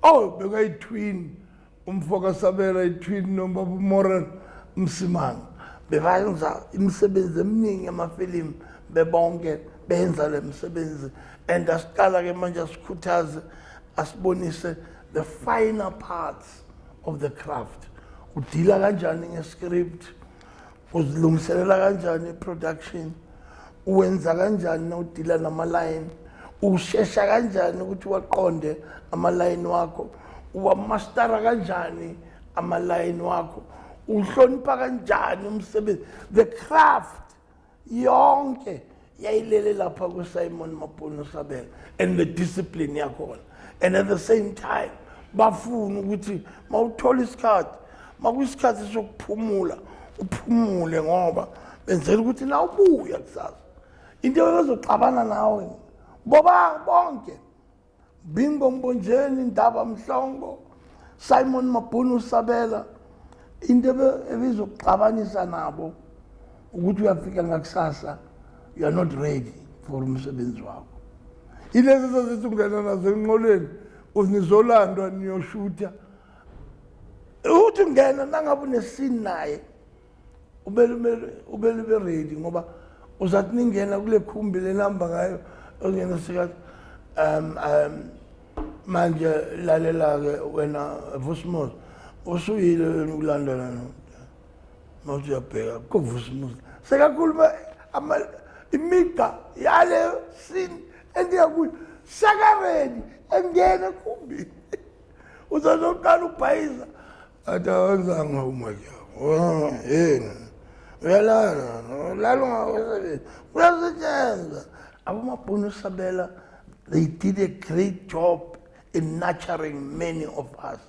Oh, bekayi-twin umfoka Sabela i-twin nombaba uMoran Msimang bebenza imisebenzi eminingi amafilimu bebonke benza le misebenzi and asiqala-ke manje asikhuthaze asibonise the finer parts of the craft. Udila kanjani nge-script, uzilungiselela kanjani i-production, uwenza kanjani na udila nama-line, ushesha kanjani ukuthi waqonde ama-line wakho, uwamastera kanjani ama-line wakho, uhlonipha kanjani umsebenzi. The craft yonke yayilele lapha kuSimon Mabhunu Sabela and the discipline yakhona. And at the same time bafuna ukuthi mawuthola isikhathi makuyisikhathi sokuphumula uphumule ngoba benzela ukuthi na ubuya kusasa into ezoxabana nawe boba bonke Bingo Mbonjeni, Ndaba Mhlongo, Simon Mabhunu Sabela into ebizoxabanisa nabo ukuthi uyafika ngakusasa you are not ready for umsebenzi wakho. Ilezi zazithi ungena nazo enqoleni uzinizolandwa niyoshutha uthi ngena nangabe unescene naye ubele ready ngoba uzathi ningena kule khumbi lenamba ngayo ongena sikathi manje lalela-ke wena Vusimuzi usuyile ukulandela mawuthi uyabheka kuVusimuzi sekakhuluma imigqa yale scene endiyakuyo sakaredi engena khumbi uzazoqala ubhayiza athi awenzanga umakyabo yena uyalala ungasebenzi uyasetshenzwa. AboMabhunu Sabela, they did a great job in nurturing many of us.